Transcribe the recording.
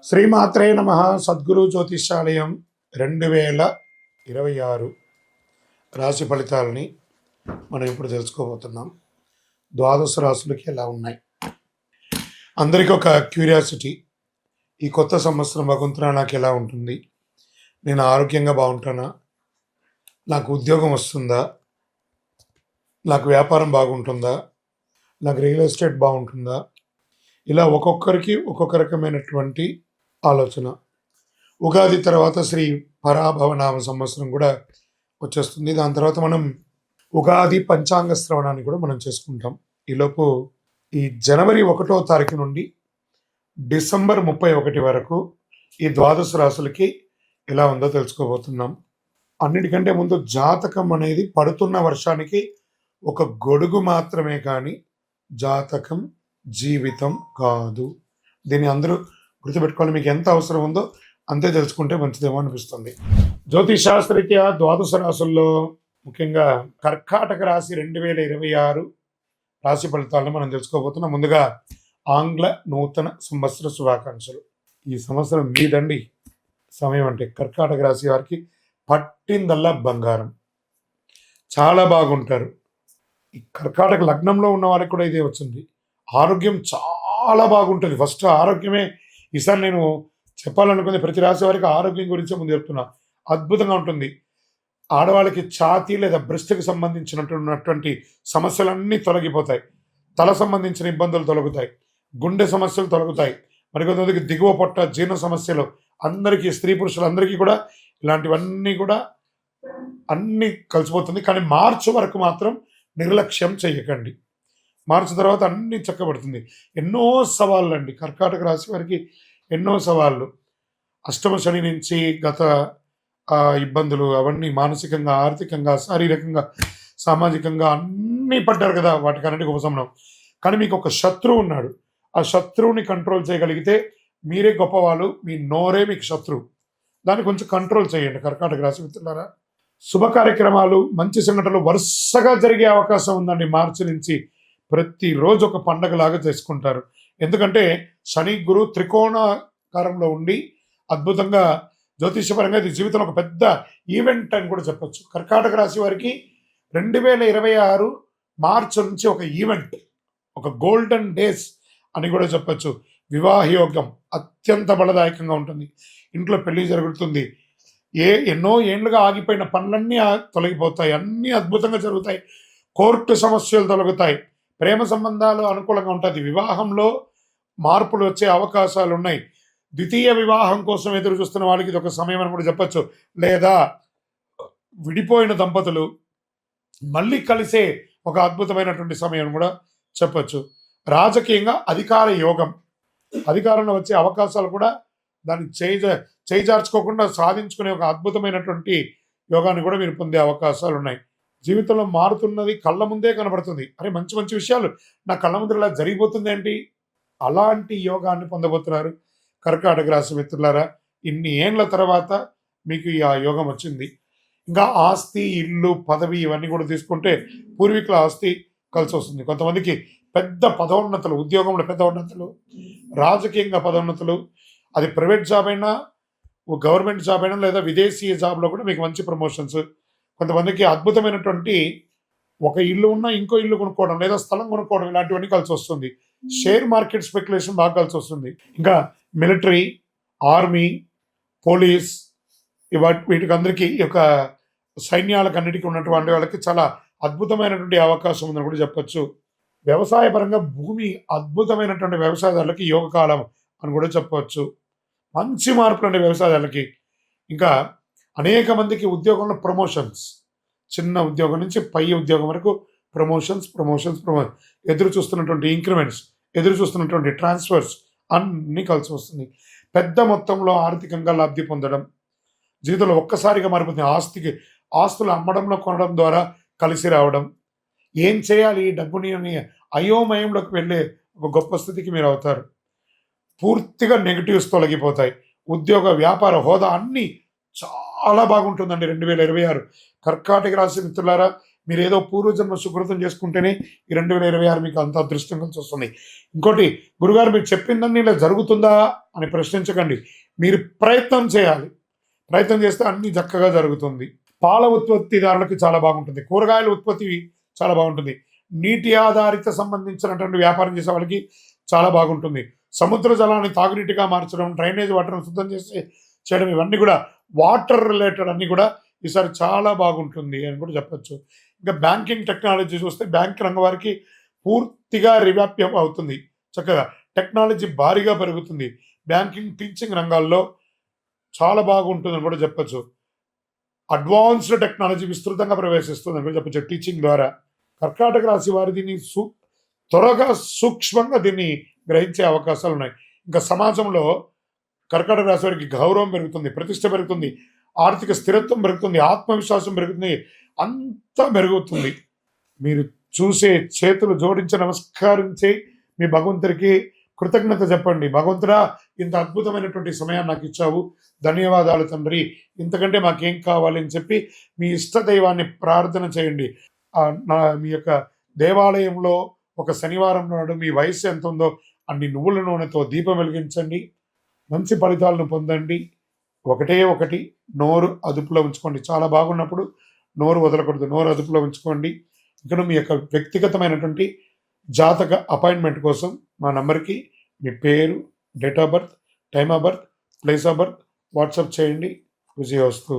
శ్రీమాత్రే నమ. సద్గురు జ్యోతిష్యాలయం 2026 రాశి ఫలితాలని మనం ఇప్పుడు తెలుసుకోబోతున్నాం. ద్వాదశ రాశులకి ఎలా ఉన్నాయి? అందరికీ ఒక క్యూరియాసిటీ, ఈ కొత్త సంవత్సరం భగవంతుడా నాకు ఎలా ఉంటుంది? నేను ఆరోగ్యంగా బాగుంటానా? నాకు ఉద్యోగం వస్తుందా? నాకు వ్యాపారం బాగుంటుందా? నాకు రియల్ ఎస్టేట్ బాగుంటుందా? ఇలా ఒక్కొక్కరికి ఒక్కొక్క రకమైనటువంటి ఆలోచన. ఉగాది తర్వాత శ్రీ పరాభవనామ సంవత్సరం కూడా వచ్చేస్తుంది. దాని తర్వాత మనం ఉగాది పంచాంగ శ్రవణాన్ని కూడా మనం చేసుకుంటాం. ఈలోపు ఈ జనవరి 1వ తారీఖు నుండి డిసెంబర్ 31 వరకు ఈ ద్వాదశ రాశులకి ఎలా ఉందో తెలుసుకోబోతున్నాం. అన్నిటికంటే ముందు జాతకం అనేది పడుతున్న వర్షానికి ఒక గొడుగు మాత్రమే, కానీ జాతకం జీవితం కాదు. దీన్ని అందరూ గుర్తుపెట్టుకోవాలి. మీకు ఎంత అవసరం ఉందో అంతే తెలుసుకుంటే మంచిదేమో అనిపిస్తుంది. జ్యోతిష్ శాస్త్రరీత్యా ద్వాదశ రాశుల్లో ముఖ్యంగా కర్కాటక రాశి 2026 రాశి ఫలితాలను మనం తెలుసుకోబోతున్నాం. ముందుగా ఆంగ్ల నూతన సంవత్సర శుభాకాంక్షలు. ఈ సంవత్సరం మీదండి. సమయం అంటే కర్కాటక రాశి వారికి పట్టిందల్లా బంగారం. చాలా బాగుంటారు. ఈ కర్కాటక లగ్నంలో ఉన్న వారికి కూడా ఇదే వచ్చింది. ఆరోగ్యం చాలా బాగుంటుంది. ఫస్ట్ ఆరోగ్యమే ఈసారి నేను చెప్పాలనుకుంది. ప్రతి రాశి వారికి ఆరోగ్యం గురించే ముందు చెప్తున్నా. అద్భుతంగా ఉంటుంది. ఆడవాళ్ళకి ఛాతీ లేదా బ్రెస్ట్కి సంబంధించినటువంటి సమస్యలన్నీ తొలగిపోతాయి. తల సంబంధించిన ఇబ్బందులు తొలగుతాయి. గుండె సమస్యలు తొలగుతాయి. మరికొంతమందికి దిగువ పొట్ట జీర్ణ సమస్యలు, అందరికీ స్త్రీ పురుషులందరికీ కూడా ఇలాంటివన్నీ కూడా అన్నీ కలిసిపోతుంది. కానీ మార్చి వరకు మాత్రం నిర్లక్ష్యం చేయకండి. మార్చి తర్వాత అన్నీ చక్కబడుతుంది. ఎన్నో సవాళ్ళు అండి కర్కాటక రాశి వారికి, ఎన్నో సవాళ్ళు. అష్టమ శని నుంచి గత ఇబ్బందులు అవన్నీ మానసికంగా, ఆర్థికంగా, శారీరకంగా, సామాజికంగా అన్నీ పడ్డారు కదా. వాటికన్నిటికీ ఉపశమనం. కానీ మీకు ఒక శత్రువు ఉన్నాడు. ఆ శత్రువుని కంట్రోల్ చేయగలిగితే మీరే గొప్పవాళ్ళు. మీ నోరే మీకు శత్రువు. దాన్ని కొంచెం కంట్రోల్ చేయండి కర్కాటక రాశి మిత్రులారా. శుభ కార్యక్రమాలు, మంచి సంఘటనలు వరుసగా జరిగే అవకాశం ఉందండి. మార్చి నుంచి ప్రతిరోజు ఒక పండగలాగా చేసుకుంటారు. ఎందుకంటే శని గురు త్రికోణాకారంలో ఉండి అద్భుతంగా జ్యోతిషపరంగా ఇది జీవితంలో ఒక పెద్ద ఈవెంట్ అని కూడా చెప్పొచ్చు. కర్కాటక రాశి వారికి 2026 మార్చి నుంచి ఒక ఈవెంట్, ఒక గోల్డెన్ డేస్ అని కూడా చెప్పొచ్చు. వివాహ యోగం అత్యంత బలదాయకంగా ఉంటుంది. ఇంట్లో పెళ్లి జరుగుతుంది. ఎన్నో ఏళ్ళుగా ఆగిపోయిన పనులన్నీ తొలగిపోతాయి. అన్నీ అద్భుతంగా జరుగుతాయి. కోర్టు సమస్యలు తొలగుతాయి. ప్రేమ సంబంధాలు అనుకూలంగా ఉంటుంది. వివాహంలో మార్పులు వచ్చే అవకాశాలు ఉన్నాయి. ద్వితీయ వివాహం కోసం ఎదురు చూస్తున్న వాళ్ళకి ఇది ఒక సమయం అని కూడా చెప్పచ్చు. లేదా విడిపోయిన దంపతులు మళ్ళీ కలిసే ఒక అద్భుతమైనటువంటి సమయం కూడా చెప్పచ్చు. రాజకీయంగా అధికార యోగం, అధికారంలో వచ్చే అవకాశాలు కూడా దాన్ని చేజార్చుకోకుండా సాధించుకునే ఒక అద్భుతమైనటువంటి యోగాన్ని కూడా మీరు పొందే అవకాశాలు ఉన్నాయి. జీవితంలో మారుతున్నది కళ్ళ ముందే కనబడుతుంది. అరే మంచి మంచి విషయాలు నా కళ్ళ ముందు ఇలా జరిగిపోతుంది ఏంటి? అలాంటి యోగాన్ని పొందబోతున్నారు కర్కాటక రాశి మిత్రులారా. ఇన్ని ఏండ్ల తర్వాత మీకు ఈ యోగం వచ్చింది. ఇంకా ఆస్తి, ఇల్లు, పదవి ఇవన్నీ కూడా తీసుకుంటే పూర్వీకుల ఆస్తి కలిసి వస్తుంది. కొంతమందికి పెద్ద పదోన్నతులు, ఉద్యోగంలో పదోన్నతులు, రాజకీయంగా పదోన్నతులు, అది ప్రైవేట్ జాబ్ అయినా, గవర్నమెంట్ జాబ్ అయినా, లేదా విదేశీయ జాబ్లో కూడా మీకు మంచి ప్రమోషన్స్. కొంతమందికి అద్భుతమైనటువంటి ఒక ఇల్లు ఉన్నా ఇంకో ఇల్లు కొనుక్కోవడం, లేదా స్థలం కొనుక్కోవడం, ఇలాంటివన్నీ కలిసి వస్తుంది. షేర్ మార్కెట్ స్పెక్యులేషన్ బాగా కలిసి వస్తుంది. ఇంకా మిలిటరీ, ఆర్మీ, పోలీస్, వీటికి అందరికీ ఈ యొక్క సైన్యాలకు అన్నిటికీ ఉన్నటువంటి వాళ్ళకి చాలా అద్భుతమైనటువంటి అవకాశం ఉందని కూడా చెప్పచ్చు. వ్యవసాయ పరంగా భూమి అద్భుతమైనటువంటి వ్యవసాయదారులకి యోగ కాలం అని కూడా చెప్పవచ్చు. మంచి మార్పులు అండి వ్యవసాయదారులకి. ఇంకా అనేక మందికి ఉద్యోగంలో ప్రమోషన్స్, చిన్న ఉద్యోగం నుంచి పై ఉద్యోగం వరకు ప్రమోషన్స్, ఎదురు చూస్తున్నటువంటి ఇంక్రిమెంట్స్, ఎదురు చూస్తున్నటువంటి ట్రాన్స్ఫర్స్ అన్నీ కలిసి వస్తుంది. పెద్ద మొత్తంలో ఆర్థికంగా లబ్ధి పొందడం, జీవితంలో ఒక్కసారిగా మారిపోతుంది. ఆస్తులు అమ్మడంలో కొనడం ద్వారా కలిసి రావడం. ఏం చేయాలి ఈ డబ్బుని అని అయోమయంలోకి వెళ్ళే ఒక గొప్ప స్థితికి మీరు అవుతారు. పూర్తిగా నెగిటివ్స్ తొలగిపోతాయి. ఉద్యోగ, వ్యాపార, హోదా అన్నీ చాలా బాగుంటుందండి 2026 కర్కాటక రాశి మిత్రులారా. మీరు ఏదో పూర్వజన్మ సుకృతం చేసుకుంటేనే ఈ 2026 మీకు అంత అదృష్టం కలిసి వస్తుంది. ఇంకోటి, గురుగారు మీరు చెప్పిందన్నీ ఇలా జరుగుతుందా అని ప్రశ్నించకండి. మీరు ప్రయత్నం చేయాలి. ప్రయత్నం చేస్తే అన్ని చక్కగా జరుగుతుంది. పాల ఉత్పత్తిదారులకు చాలా బాగుంటుంది. కూరగాయల ఉత్పత్తి చాలా బాగుంటుంది. నీటి ఆధారిత సంబంధించినటువంటి వ్యాపారం చేసే వాళ్ళకి చాలా బాగుంటుంది. సముద్ర జలాన్ని తాగునీటిగా మార్చడం, డ్రైనేజ్ వాటర్ను శుద్ధం చేయడం, ఇవన్నీ కూడా వాటర్ రిలేటెడ్ అన్నీ కూడా ఈసారి చాలా బాగుంటుంది అని కూడా చెప్పొచ్చు. ఇంకా బ్యాంకింగ్ టెక్నాలజీ చూస్తే బ్యాంక్ రంగం వారికి పూర్తిగా రివ్యాప్యం అవుతుంది. చక్కగా టెక్నాలజీ భారీగా పెరుగుతుంది. బ్యాంకింగ్, టీచింగ్ రంగాల్లో చాలా బాగుంటుందని కూడా చెప్పొచ్చు. అడ్వాన్స్డ్ టెక్నాలజీ విస్తృతంగా ప్రవేశిస్తుందని కూడా చెప్పొచ్చు టీచింగ్ ద్వారా. కర్కాటక రాశి వారు దీన్ని త్వరగా సూక్ష్మంగా దీన్ని గ్రహించే అవకాశాలు ఉన్నాయి. ఇంకా సమాజంలో కర్కాటక రాశి వారికి గౌరవం పెరుగుతుంది, ప్రతిష్ట పెరుగుతుంది, ఆర్థిక స్థిరత్వం పెరుగుతుంది, ఆత్మవిశ్వాసం పెరుగుతుంది, అంతా పెరుగుతుంది. మీరు చూసే చేతులు జోడించి నమస్కరించి మీ భగవంతుడికి కృతజ్ఞత చెప్పండి. భగవంతుడా, ఇంత అద్భుతమైనటువంటి సమయాన్ని నాకు ఇచ్చావు, ధన్యవాదాలు తండ్రి, ఇంతకంటే మాకేం కావాలి అని చెప్పి మీ ఇష్ట దైవాన్ని ప్రార్థన చేయండి. మీ యొక్క దేవాలయంలో ఒక శనివారం నాడు మీ వయసు ఎంత ఉందో అన్ని నువ్వుల నూనెతో దీపం వెలిగించండి. మంచి ఫలితాలను పొందండి. ఒకటి, నోరు అదుపులో ఉంచుకోండి. చాలా బాగున్నప్పుడు నోరు వదలకూడదు, నోరు అదుపులో ఉంచుకోండి. ఇక్కడ మీ యొక్క వ్యక్తిగతమైనటువంటి జాతక అపాయింట్మెంట్ కోసం మా నంబర్కి మీ పేరు, date of birth, time of birth, place of birth WhatsApp చేయండి. విజయోస్తు.